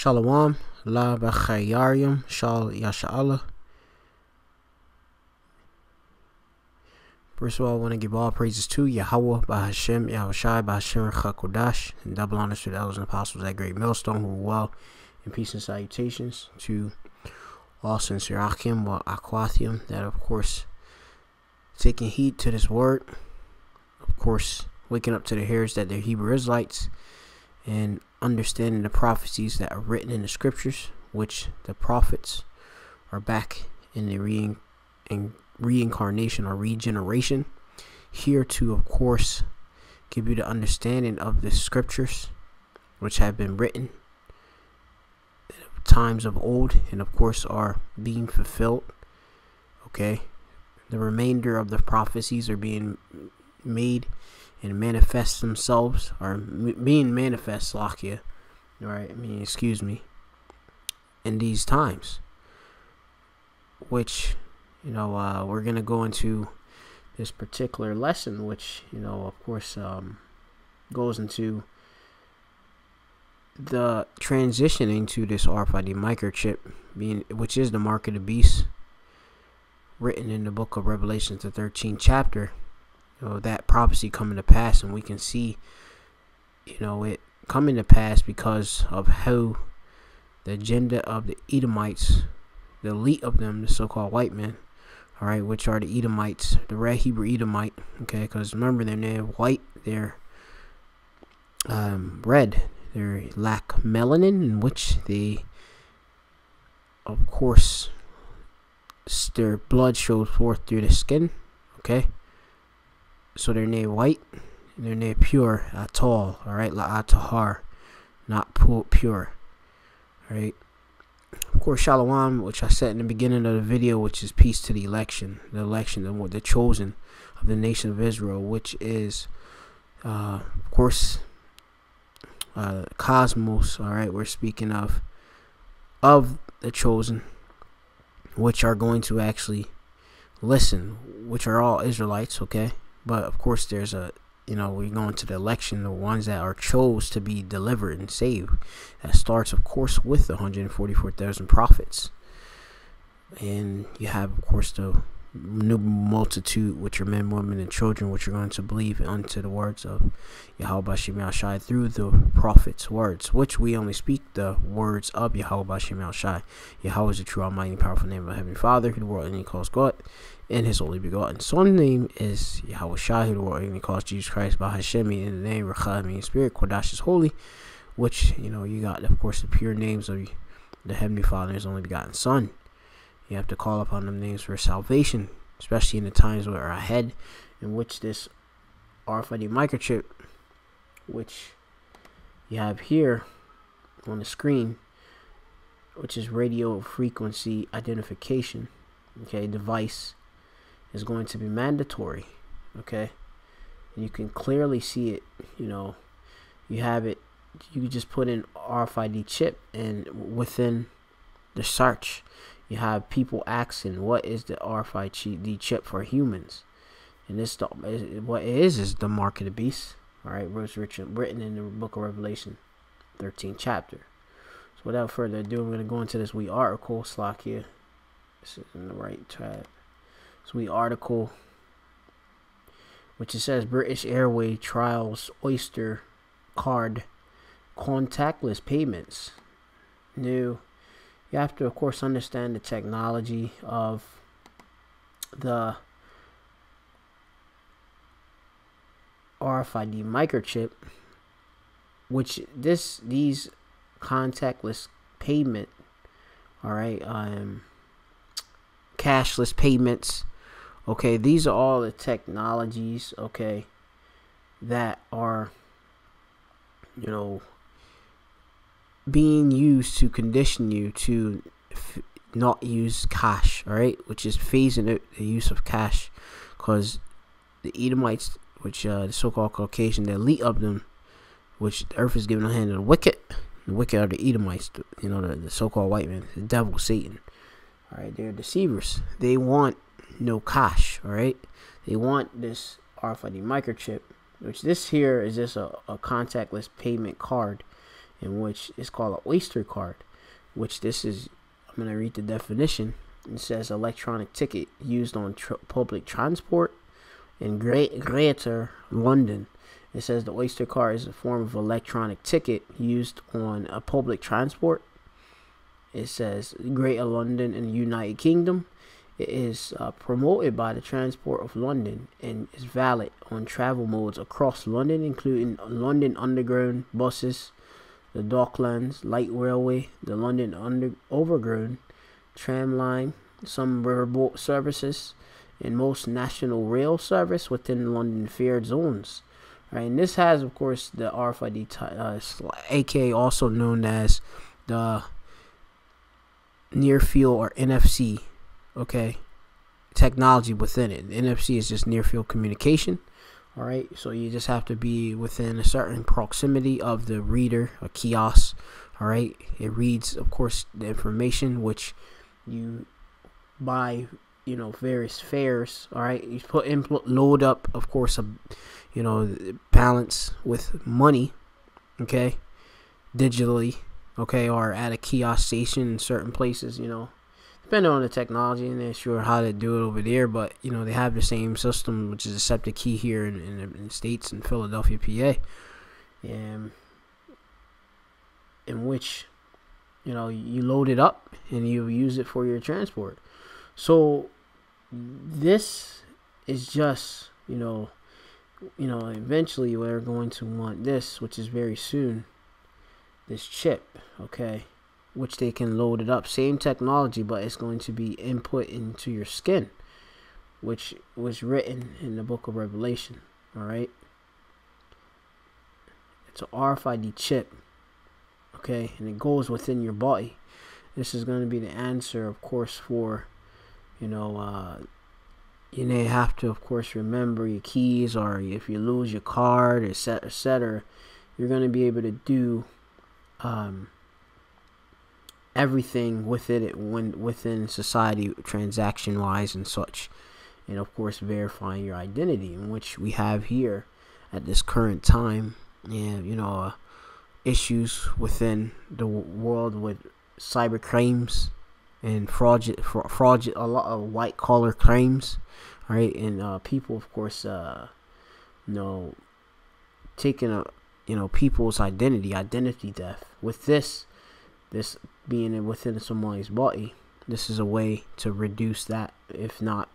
Shalom, La Bachayarium, Shal Yasha'Allah. First of all, I want to give all praises to Yahweh, Bahashem, Yahushai, Bahashem, Chakodash, and double honors to the elders and apostles at Great Millstone who are well, and peace and salutations to all sincere Achim, or Aquathium, that of course, taking heed to this word, of course, waking up to the hairs that they're Hebrew Israelites, and understanding the prophecies that are written in the scriptures, which the prophets are back in the reincarnation or regeneration, here to of course give you the understanding of the scriptures which have been written in times of old and of course are being fulfilled. Okay, the remainder of the prophecies are being made and manifest themselves, or being manifest, Lakia, right? Excuse me, in these times, which, we're going to go into this particular lesson, which, of course, goes into the transitioning to this RFID microchip, which is the mark of the beast, written in the book of Revelation, the 13th chapter. That prophecy coming to pass, and we can see, it coming to pass because of how the agenda of the Edomites, the elite of them, the so-called white men, all right, which are the Edomites, the red Hebrew Edomite, okay, because remember, they're white, they're red, they lack melanin, in which they, of course, their blood shows forth through the skin, okay. So they're named white, and they're named pure at all, alright, la'atahar, not pure, alright. Of course, shalom, which I said in the beginning of the video, which is peace to the election, the chosen of the nation of Israel, which is, of course, cosmos, alright, we're speaking of the chosen, which are going to actually listen, which are all Israelites, okay. But of course, there's we're going to the election, the ones that are chose to be delivered and saved. That starts, of course, with the 144,000 prophets. And you have, of course, the new multitude, which are men, women, and children, which are going to believe unto the words of Yahweh Bashem Shai through the prophets' words, which we only speak the words of Yahweh Bashem Shai. Yahweh is the true, almighty, and powerful name of our Heavenly Father, who the world and he calls God, and his only begotten Son name is Yahweh Shai, who the world and he calls Jesus Christ, by Hashemi, in the name Rechad, meaning Spirit, Kodash is holy, which, you got, of course, the pure names of the Heavenly Father and his only begotten Son. You have to call upon them names for salvation, especially in the times where are ahead, in which this RFID microchip, which you have here on the screen, which is radio frequency identification, okay, device, is going to be mandatory, okay. And you can clearly see it. You have it. You just put in RFID chip, and within the search, you have people asking, what is the RFID chip for humans? And this, what it is the mark of the beast. All right, written in the book of Revelation, 13th chapter. So without further ado, I'm going to go into this wee article. Slack here. This is in the right tab. This wee article, which it says British Airways trials Oyster card contactless payments. New. You have to, of course, understand the technology of the RFID microchip, which these contactless payment, all right, cashless payments, okay, these are all the technologies, okay, that are, being used to condition you to not use cash, all right, which is phasing out the use of cash, because the Edomites, which the so-called Caucasian, the elite of them, which the earth is given a hand of the wicked are the Edomites, the so-called white men, the devil, Satan, all right, they're deceivers. They want no cash, all right, they want this RFID microchip, which this here is just a contactless payment card. in which is called an Oyster card, which this is, I'm going to read the definition. It says electronic ticket used on public transport in Greater London. It says the Oyster card is a form of electronic ticket used on a public transport. It says Greater London in the United Kingdom. It is promoted by the Transport of London and is valid on travel modes across London, including London Underground buses, the Docklands Light Railway, the London Overground tram line, some riverboat services, and most national rail service within London fare zones. Right, and this has, of course, the RFID, aka also known as the near field or NFC. Okay, technology within it. The NFC is just near field communication. All right, so you just have to be within a certain proximity of the reader, a kiosk. All right, it reads, of course, the information which you buy, you know, various fares. All right, you load up, of course, you know, balance with money. Okay, digitally. Okay, or at a kiosk station in certain places, you know. Depending on the technology, and they're sure how to do it over there, but you know they have the same system, which is accepted key here in the States, in Philadelphia, PA, and in which, you know, you load it up and you use it for your transport. So this is just, you know, eventually we're going to want this, which is very soon, this chip, okay, which they can load it up. Same technology, but it's going to be input into your skin, which was written in the book of Revelation. All right, it's an RFID chip, okay, and it goes within your body. This is going to be the answer, of course, for, you know, you may have to, of course, remember your keys, or if you lose your card, etc. You're going to be able to do everything within it, within society, transaction wise and such, and of course verifying your identity, in which we have here at this current time. And you know, issues within the world with cyber crimes and fraud, a lot of white collar crimes, right? And people, of course, you know, taking a, you know, people's identity theft. With this being within someone's body, this is a way to reduce that, if not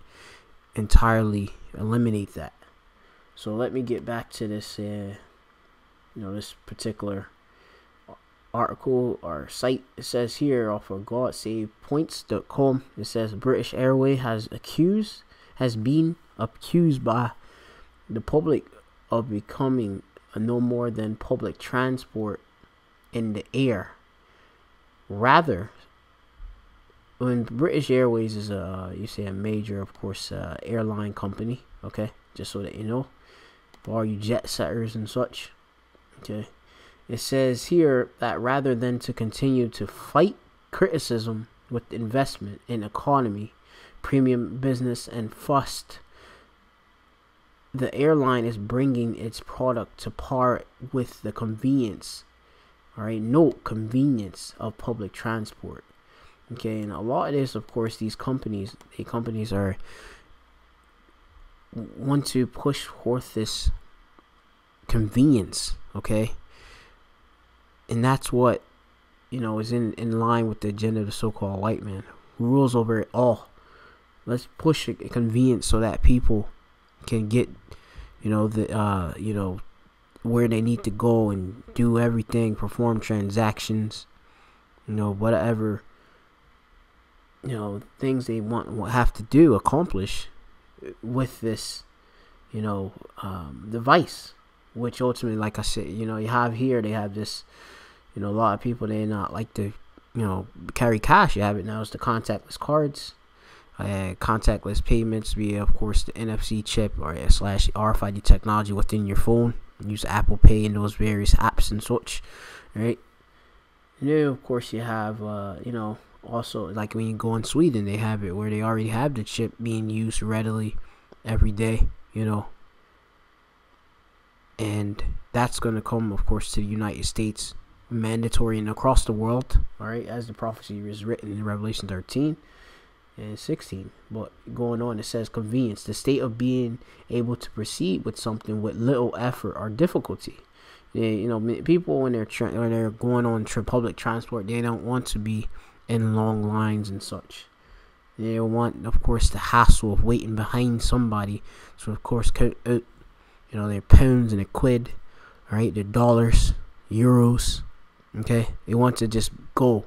entirely eliminate that. So let me get back to this, you know, this particular article or site. It says here off of GodSavePoints.com. It says British Airways has been accused by the public of becoming a no more than public transport in the air. Rather, when British Airways is a major, of course, airline company, okay, just so that you know, for all you jet setters and such, okay, it says here that rather than to continue to fight criticism with investment in economy, premium business, and fuss, the airline is bringing its product to par with the convenience. All right, note convenience of public transport. Okay, and a lot of this, of course, these companies are want to push forth this convenience. Okay, and that's what, you know, is in line with the agenda of the so-called white man who rules over it all. Let's push a convenience so that people can get, you know, the you know, where they need to go and do everything, perform transactions, you know, whatever, you know, things they have to do, accomplish with this, you know, device, which ultimately, like I said, you know, you have here, they have this, you know, a lot of people, they not like to, you know, carry cash. You have it now, it's the contactless cards, contactless payments via, of course, the NFC chip or / RFID technology within your phone. Use Apple Pay and those various apps and such, right? And then, of course, you have, you know, also, like when you go in Sweden, they have it where they already have the chip being used readily every day, you know. And that's going to come, of course, to the United States mandatory and across the world, all right, as the prophecy is written in Revelation 13 and 16. But going on, it says convenience, the state of being able to proceed with something with little effort or difficulty. You know, people when they're going on public transport, they don't want to be in long lines and such. They want, of course, the hassle of waiting behind somebody. So, of course, count out, you know, their pounds and their quid, all right, their dollars, euros, okay? They want to just go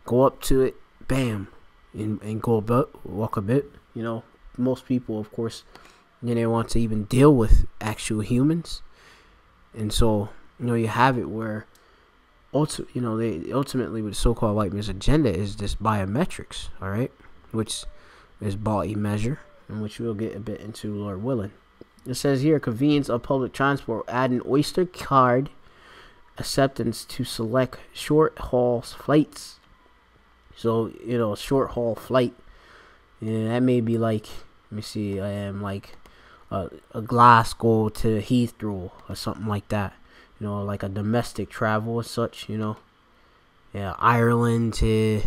up to it, bam, and go about, walk a bit. You know, most people, of course, they want to even deal with actual humans. And so, you know, you have it where, they ultimately, with the so-called white man's agenda is this biometrics, all right? Which is body measure, and which we'll get a bit into, Lord willing. It says here, convenience of public transport, add an Oyster card acceptance to select short haul flights. So, you know, a short haul flight, yeah, that may be like, let me see, like a Glasgow to Heathrow or something like that. You know, like a domestic travel or such, you know. Yeah, Ireland to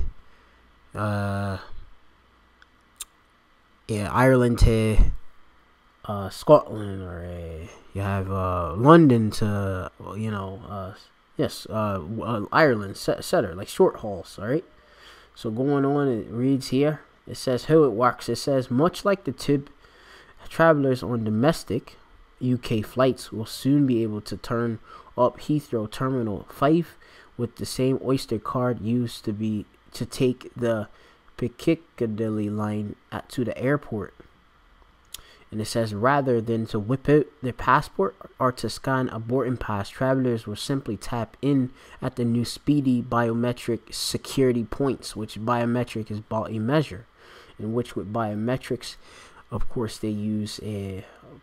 Scotland, or you have London to Ireland, etc. Like short hauls, all right. So going on, it reads here. It says how it works. It says much like the tube, travelers on domestic UK flights will soon be able to turn up Heathrow Terminal 5 with the same Oyster card used to take the Piccadilly line to the airport. And it says rather than to whip out their passport or to scan a boarding pass, travelers will simply tap in at the new speedy biometric security points, which biometric is body measure, in which with biometrics, of course, they use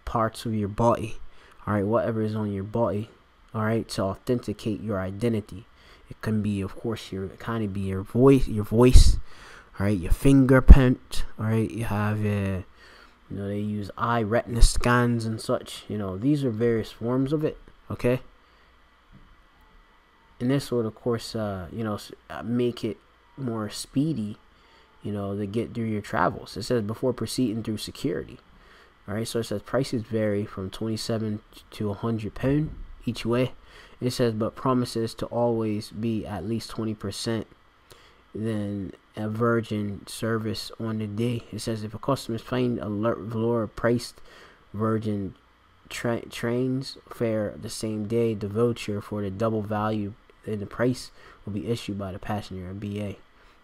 parts of your body, all right, whatever is on your body, all right, to authenticate your identity. It can be, of course, your voice, all right, your fingerprint, all right. You have they use eye retina scans and such. You know, these are various forms of it, okay. And this would, of course, make it more speedy, you know, to get through your travels. It says before proceeding through security. All right, so it says prices vary from £27 to £100 each way. It says, but promises to always be at least 20% than a Virgin service on the day. It says if a customer find a lower priced Virgin trains fare the same day, the voucher for the double value in the price will be issued by the passenger and BA.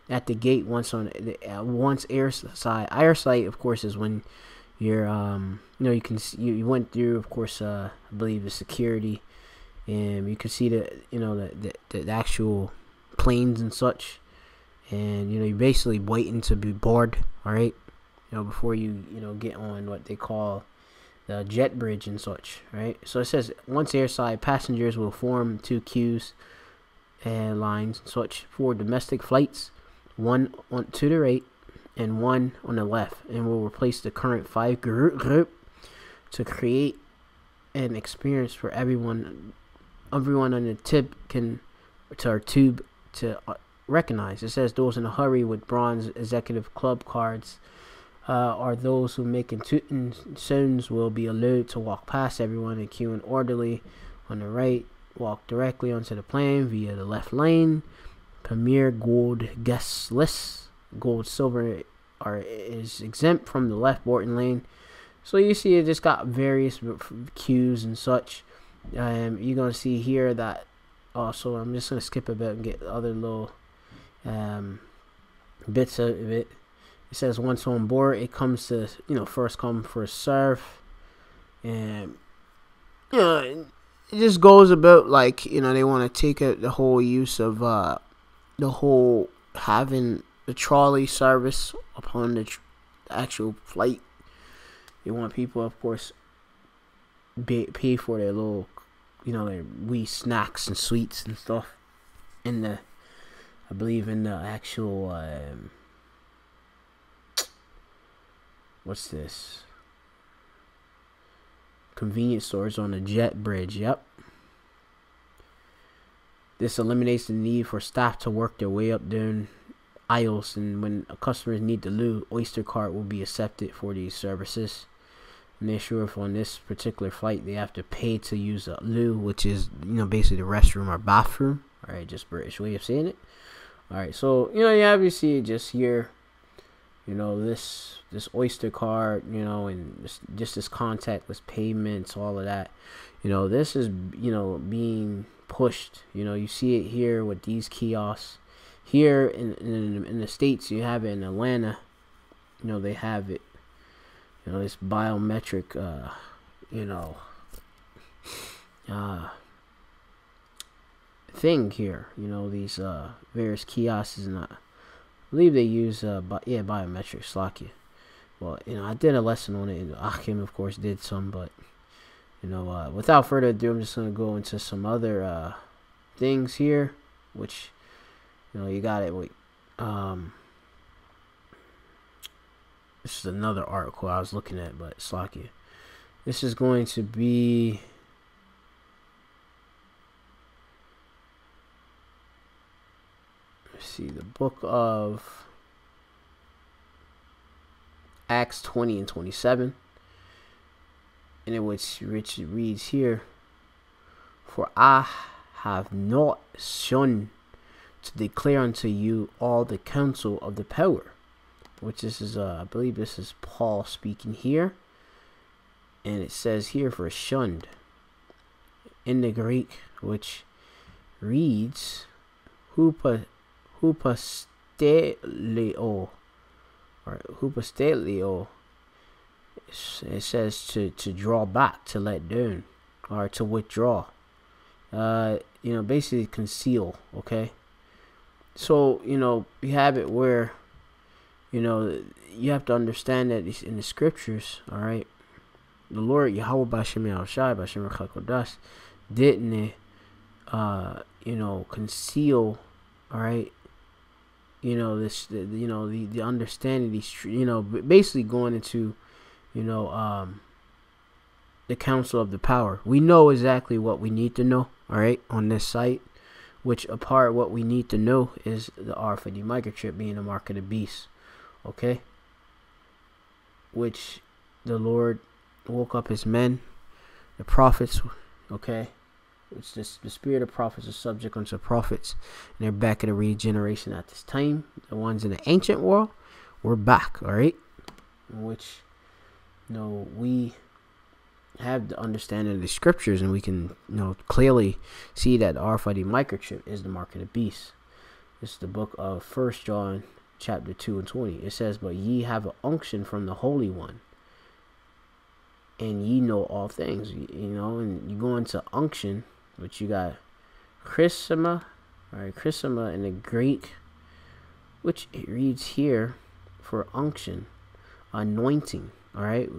At the gate, once airside, of course, is when you're you went through, of course, I believe the security, and you can see the actual planes and such, and you're basically waiting to be board, all right, before you get on what they call the jet bridge and such, right? So it says once airside, passengers will form two queues and lines and such for domestic flights, one on to the right and one on the left, and will replace the current 5 group to create an experience for everyone on the tube to recognize. It says those in a hurry with bronze executive club cards or those who making tooting sounds will be allowed to walk past everyone and queue and orderly on the right, walk directly onto the plane via the left lane. Premier Gold guest list, Gold Silver is exempt from the left boarding lane. So you see it just got various queues and such. You're gonna see here that also, I'm just gonna skip a bit and get other little bits of it. It says once on board, it comes to first come first serve, and it just goes about like they want to take out the whole use of the whole having the trolley service upon the actual flight. They want people, of course, pay for their little, their wee snacks and sweets and stuff in the, I believe in the actual, what's this? Convenience stores on the jet bridge. Yep. This eliminates the need for staff to work their way up down aisles, and when customers need the loo, Oyster card will be accepted for these services. And they're sure if on this particular flight they have to pay to use a loo, which is, you know, basically the restroom or bathroom. All right, just British way of saying it. All right, so, you know, you obviously just here, you know, this Oyster card, you know, and just this contactless payments, all of that, you know, this is, you know, being pushed. You know, you see it here with these kiosks here in the States. You have it in Atlanta, you know, they have it, you know, this biometric you know, thing here, you know, these various kiosks, and I believe they use biometric Slovakia. Well, you know, I did a lesson on it, and Akim of course did some, but you know, without further ado, I'm just gonna go into some other things here, which, you know, you got it. Wait, this is another article I was looking at, but Slovakia. This is going to be, let's see, the book of Acts 20 and 27, and in which Richard reads here, "For I have not shunned to declare unto you all the counsel of the power," which this is, I believe this is Paul speaking here, and it says here for shunned in the Greek, which reads hupasteleo, or hupasteleo. It says to draw back, to let down, or to withdraw. You know, basically conceal. Okay, so, you know, you have it where, you know, you have to understand that in the scriptures, all right, the Lord Yahweh Bashem Yahushai Bashem Chakodas didn't you know, conceal, all right, you know, this, you know, the understanding, these, you know, basically going into, you know, the counsel of the power. We know exactly what we need to know, all right, on this site, which a part of what we need to know is the RFID microchip being the mark of the beast, okay, which the Lord woke up his men, the prophets, okay, which the spirit of prophets is subject unto prophets, and they're back in the regeneration at this time. The ones in the ancient world, we're back, all right, in which, you know, we have the understanding of the scriptures, and we can, you know, clearly see that the RFID microchip is the mark of the beast. This is the book of 1 John chapter 2 and 20. It says, "But ye have an unction from the Holy One, and ye know all things." You know, and you go into unction, which you got chrisma, all right, chrisma in the Greek, which it reads here for unction, anointing, all right.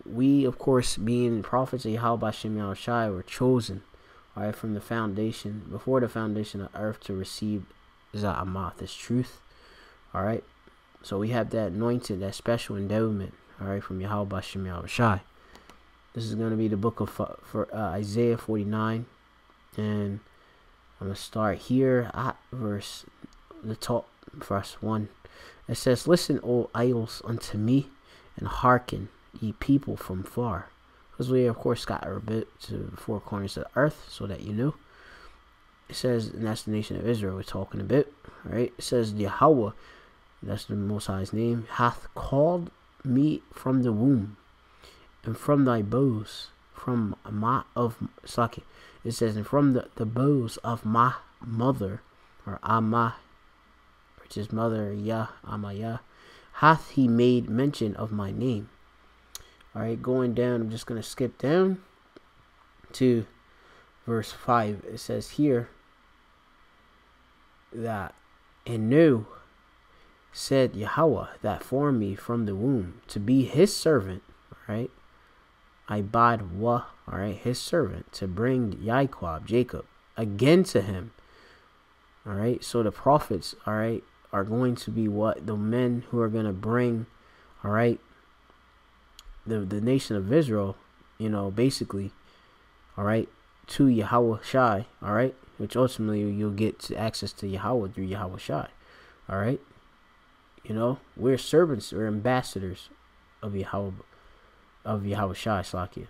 We, of course, being prophets of Yahweh Bashem Yahushai, were chosen, all right, from the foundation, before the foundation of earth, to receive Za'amath, this truth, all right. So we have that anointed, that special endowment, all right, from Yahweh Bashem Yahushai. This is going to be the book of Isaiah 49, and I'm going to start here at the top, verse 1. It says, "Listen, O isles, unto me, and hearken, ye people from far." Because we, of course, got a bit to the four corners of the earth, so that you know. It says, and that's the nation of Israel we're talking about, right? It says, "Yahweh," that's the Most High's name, "hath called me from the womb, and from thy bows, from my of Saki." It says, "and from the bows of my mother," or Amma, which is mother, Yah, Amaya, "hath he made mention of my name." All right, going down, I'm just going to skip down to verse 5. It says here that, "And know, said Yahweh, that formed me from the womb, to be his servant," all right, "I bade Wah," all right, his servant, "to bring Jacob again to him." All right, so the prophets, all right, are going to be what? The men who are going to bring, all right, the nation of Israel, you know, basically, all right, to Yahweh Shai, all right, which ultimately you'll get to access to Yahweh through Yahweh Shai. All right, we're servants, we're ambassadors of Yahweh Shai. Slakia.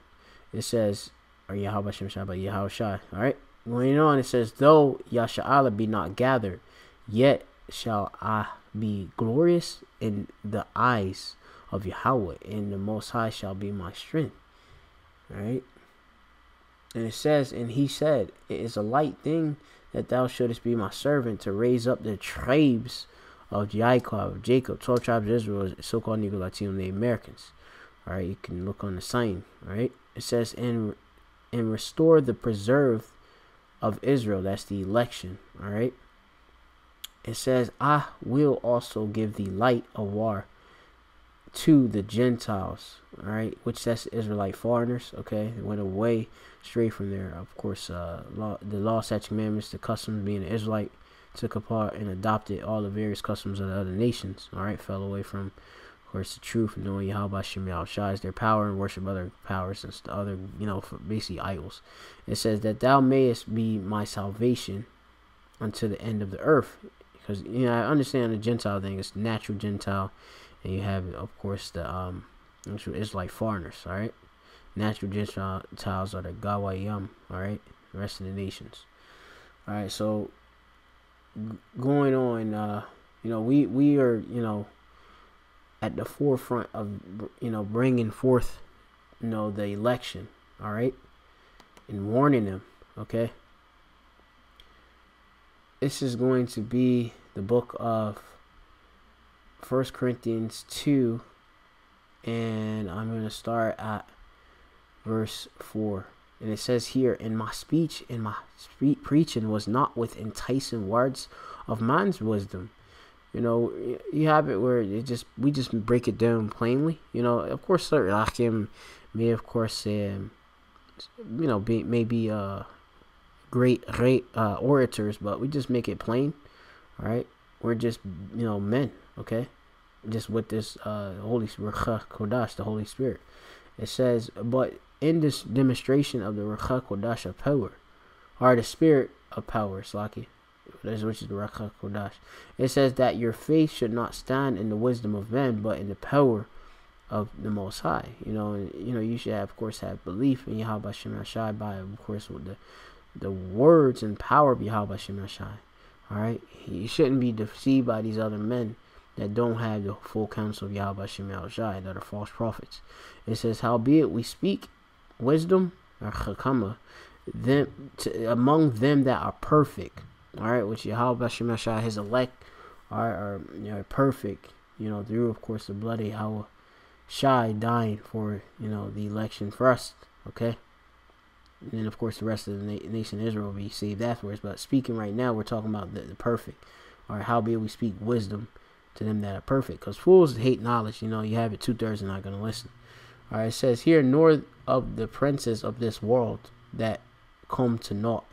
It says, or Yahweh Shem Shai, but Yahweh Shai. All right, going on, it says, though Yasha'Allah be not gathered, yet shall I be glorious in the eyes of Yahweh, and the Most High shall be my strength. All right. And it says, and he said, it is a light thing that thou shouldest be my servant to raise up the tribes of Jacob, 12 tribes of Israel, so-called Negro Latino native Americans. All right, you can look on the sign. All right, it says, and restore the preserve of Israel. That's the election. All right. It says, I will also give thee light of war to the Gentiles, all right, which that's Israelite foreigners. Okay, they went away straight from there. Of course, the law, statutes, commandments, the customs, being an Israelite, took apart and adopted all the various customs of the other nations. All right, fell away from, of course, the truth, knowing Yahweh Shem Shai is their power, and worship other powers and other, basically idols. It says that thou mayest be my salvation unto the end of the earth, because I understand the Gentile thing. It's natural Gentile. And you have, of course, the Israelite foreigners, all right? Natural Gentiles are the Gawayim, all right? The rest of the nations. All right, so going on, we are, at the forefront of, bringing forth, the election, all right? And warning them, okay? This is going to be the book of 1 Corinthians 2, and I'm going to start at verse 4. And it says here, and my speech and my preaching was not with enticing words of man's wisdom. You have it where we just break it down plainly. Of course, certain Akim may, of course, maybe great orators, but we just make it plain. All right, we're just men. Okay, just with this Holy Ruach Kodash, the Holy Spirit. It says, but in this demonstration of the Ruach Kodash of power, or the Spirit of power, Slaki, which is the Ruach Kodash, it says that your faith should not stand in the wisdom of men, but in the power of the Most High. You should have, of course, have belief in Yahweh Shem Shai by, of course, with the words and power of Yahweh Shem Shai. All right, you shouldn't be deceived by these other men that don't have the full counsel of Yahweh Shem Shai, that are false prophets. It says, howbeit we speak wisdom, or chakama, among them that are perfect. All right, which Yahweh Shem Shai, his elect, are perfect. Through, of course, the blood of Yahweh Shai dying for the election first. Okay. And then, of course, the rest of the nation of Israel will be saved afterwards. But speaking right now, we're talking about the perfect. Or howbeit we speak wisdom to them that are perfect. Because fools hate knowledge. You have it 2/3 are not going to listen. All right, it says here, nor of the princes of this world that come to naught.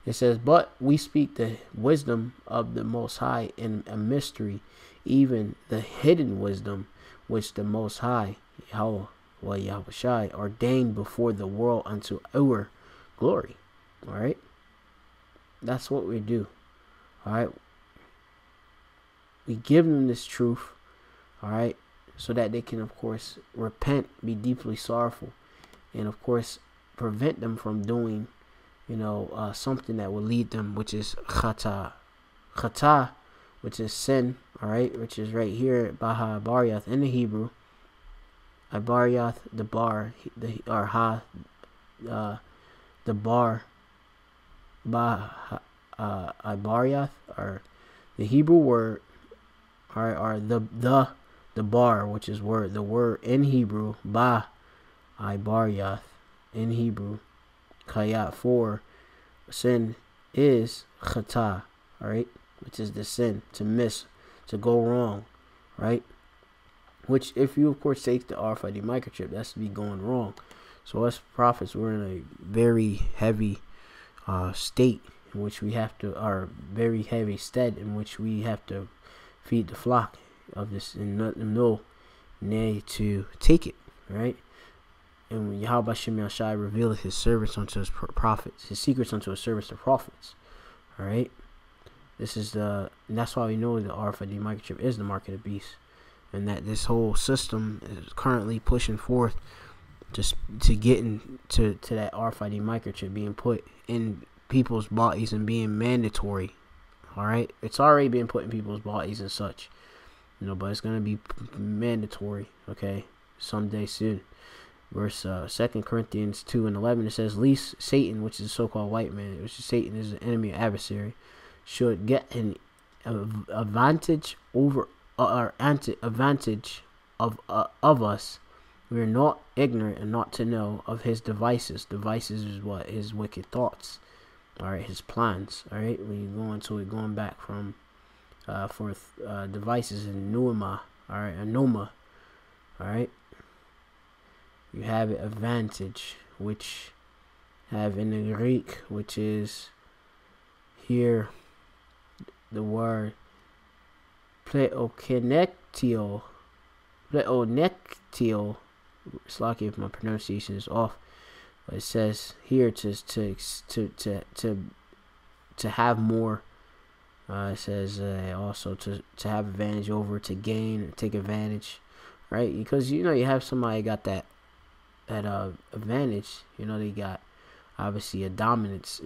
It says, but we speak the wisdom of the Most High in a mystery, even the hidden wisdom which the Most High, Yahweh Shai, ordained before the world unto our glory. All right, that's what we do. All right, we give them this truth. All right, so that they can, of course, repent, be deeply sorrowful, and of course prevent them from doing something that will lead them, which is chata, which is sin. All right, which is right here, baha baryath in the Hebrew. Ibaryath, the bar, the bar, Ibaryath, or the Hebrew word, or the bar, which is the word in Hebrew, ba, Ibaryath, in Hebrew, kayat, for sin is chata, all right, which is the sin, to miss, to go wrong, right? Which, if you, of course, take the RFID microchip, that's to be going wrong. So us prophets, we're in a very heavy state in which we have to, or very heavy stead in which we have to feed the flock of this and let them know, nay, to take it, right? And when Yahweh Shem Shai revealeth his servants unto his prophets, his secrets unto his servants the prophets, All right. This is and that's why we know the RFID microchip is the mark of the beast, and that this whole system is currently pushing forth to get into that RFID microchip being put in people's bodies and being mandatory. All right, it's already been put in people's bodies and such, but it's gonna be mandatory. Okay, someday soon. Verse 2 Corinthians 2:11, it says, "Least Satan, which is a so-called white man, which is Satan is an enemy or adversary, should get an advantage over advantage of us. We are not ignorant and not to know of his devices." Devices is what? His wicked thoughts. All right, his plans. All right, when you go into it, going back from devices in Noema. All right, Anoma. All right. You have it advantage, which have in the Greek, which is here the word pleonectio. It's lucky if my pronunciation is off, but it says here to have more. It says also to have advantage over, to gain or take advantage, right? Because you have somebody got that advantage. They got obviously a dominance.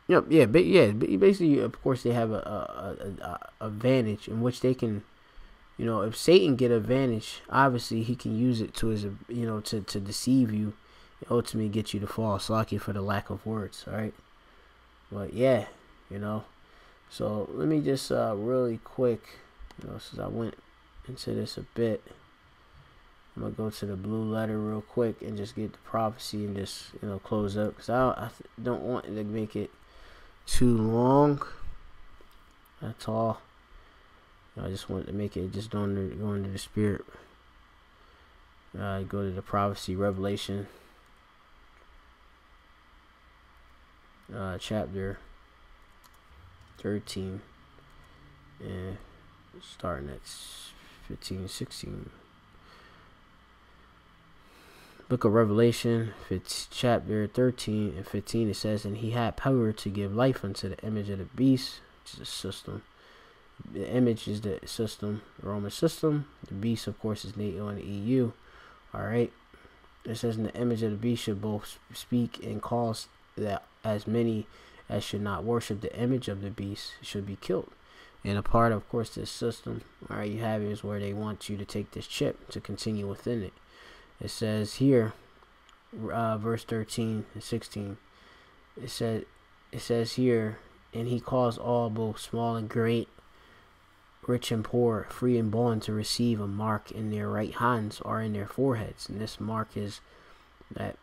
Basically, of course, they have a advantage in which they can, if Satan get advantage, obviously he can use it to his, to deceive you, and ultimately get you to fall. Slack you for the lack of words, all right? But yeah, so let me just really quick, since I went into this a bit, I'm gonna go to the blue letter real quick and just get the prophecy and just close up, because I don't want to make it too long. That's all. I just want to make it just go into the spirit. Go to the prophecy, Revelation, chapter 13, and starting at 15, 16. Book of Revelation, chapter 13 and 15, it says, "And he had power to give life unto the image of the beast," which is a system. The image is the system, the Roman system. The beast, of course, is NATO and the EU. Alright. It says, "And the image of the beast should both speak and cause that as many as should not worship the image of the beast should be killed." And a part, of course, this system, alright, you have is where they want you to take this chip to continue within it. It says here, verse 13 and 16, it says here, "And he caused all, both small and great, rich and poor, free and bond, to receive a mark in their right hands or in their foreheads." And this mark is that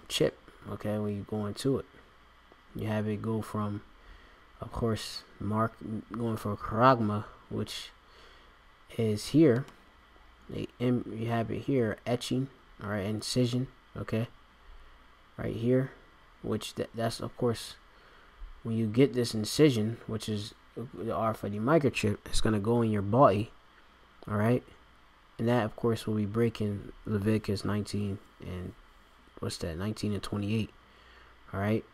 chip, okay, when you go into it. You have it go from, of course, mark going for charagma, which is here. You have it here, etching, alright, incision, okay, right here, which that's of course when you get this incision, which is the RFID microchip, it's going to go in your body, alright, and that of course will be breaking Leviticus 19 and 19 and 28, alright.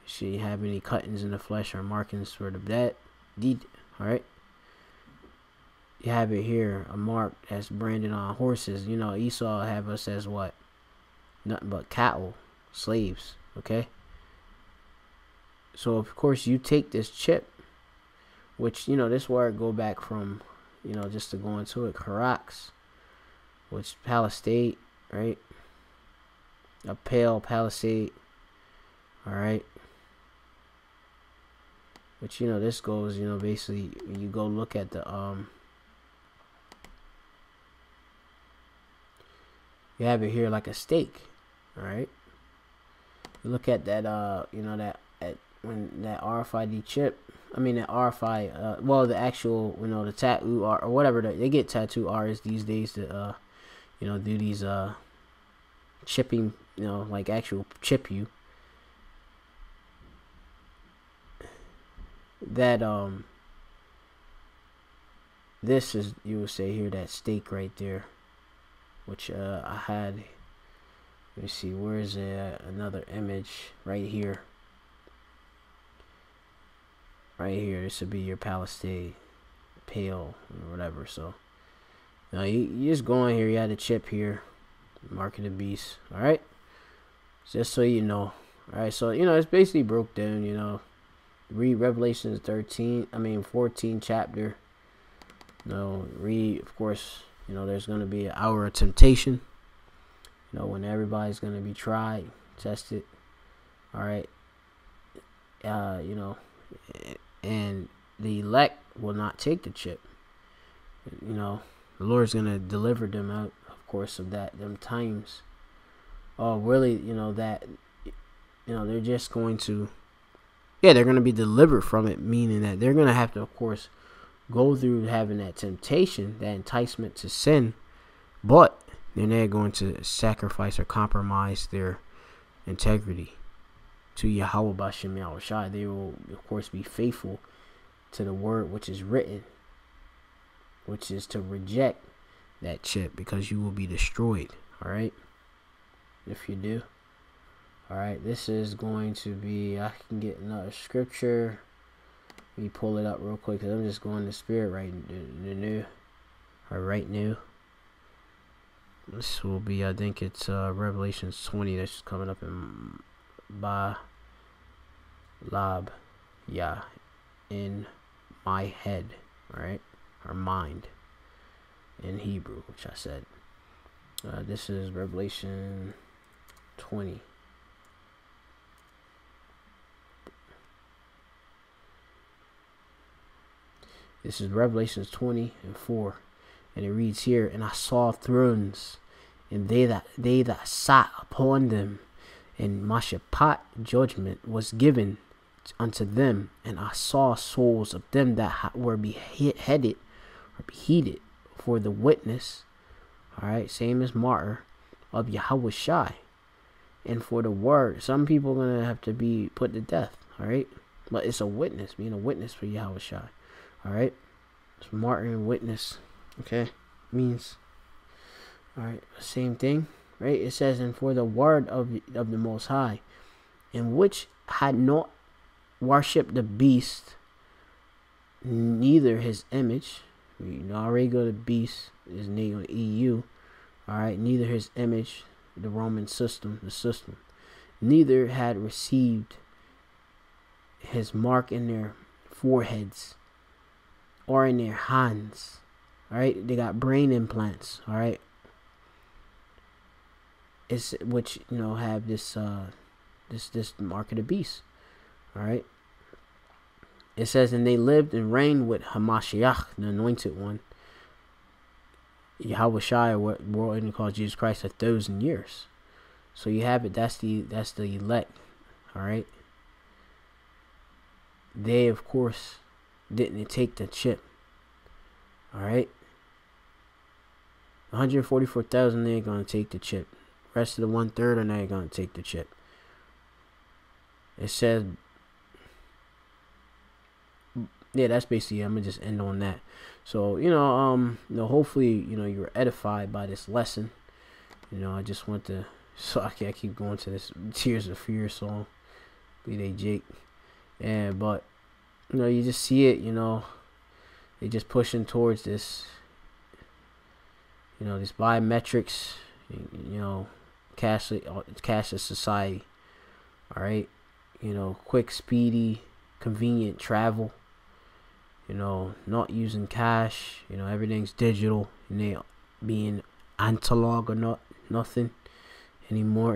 Should you have any cuttings in the flesh or markings for the deed, alright. You have it here, a mark that's branded on horses. Esau have us as what? Nothing but cattle, slaves, okay? So, of course, you take this chip, which, this word go back from, just to go into it, Karax, which Palisade, right? A pale Palisade, alright? Which, this goes, basically, when you go look at the, you have it here like a steak, all right. You look at that, when that RFID chip, that RFI, well, the actual, the tattoo or whatever they get tattoo artists these days to, do these chipping, like actual chip you. That this is, you would say here, that steak right there, which I had Let me see, where is it? Another image right here. Right here, this would be your Palestine pale or whatever. So now you just go in here, you had a chip here, Mark of the Beast. Alright, just so you know. Alright, so it's basically broke down. Read Revelations 14 chapter. Read, of course, there's going to be an hour of temptation, when everybody's going to be tried, tested. All right. And the elect will not take the chip. The Lord's going to deliver them out, of course, of them times. Oh, really, that, they're just going to, they're going to be delivered from it, meaning that they're going to have to, of course, go through having that temptation, that enticement to sin, but they're not going to sacrifice or compromise their integrity to Yahweh Bashem Yahushai. They will, of course, be faithful to the word which is written, which is to reject that chip, because you will be destroyed. All right, if you do. All right, this is going to be, I can get another scripture. Let me pull it up real quick, because I'm just going to spirit right now. This will be, I think it's Revelations 20 that's coming up in Lab, in my head, right, or mind in Hebrew, which I said. This is Revelation 20. This is Revelations 20:4, and it reads here, and I saw thrones, and they that sat upon them, and Mashaphat judgment was given unto them, and I saw souls of them that were beheaded for the witness, all right, same as martyr, of Yahweh Shai, and for the word. Some people are gonna have to be put to death, all right, but it's a witness, being a witness for Yahweh Shai. All right, it's martyr and witness. Okay, means, all right, same thing, right? It says, and for the word of the Most High, in which had not worshipped the beast, neither his image. You already go to beast, his name EU. All right, neither his image, the Roman system, neither had received his mark in their foreheads or in their hands. All right, they got brain implants. All right, it's which have this this mark of the beast. All right, it says, and they lived and reigned with Hamashiach, the anointed one, Yahweh Shai, what world called Jesus Christ, 1,000 years. So you have it. That's the elect. All right, they of course didn't take the chip. All right, 144,000, they're going to take the chip. Rest of the 1/3 are not going to take the chip. It says, that's basically, I'm gonna just end on that. So hopefully you were edified by this lesson. I just want to, so I keep going to this Tears of Fear song, B.J. Jake, but you just see it. They just pushing towards this, this biometrics, cashless society. All right, quick, speedy, convenient travel. Not using cash. Everything's digital, and they being analog or not nothing anymore.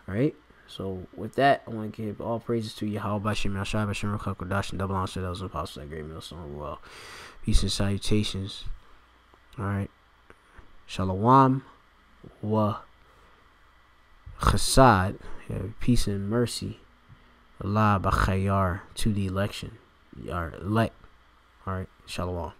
All right. So with that, I want to give all praises to Yahweh Bashem Yashai Bashem Rakakodash and double honor to those apostles at GREATMILLSTONE. Well, peace and salutations. All right. Shalom wa chesed, peace and mercy, Allah b'chayar, to the election, our elect. All right, shalom.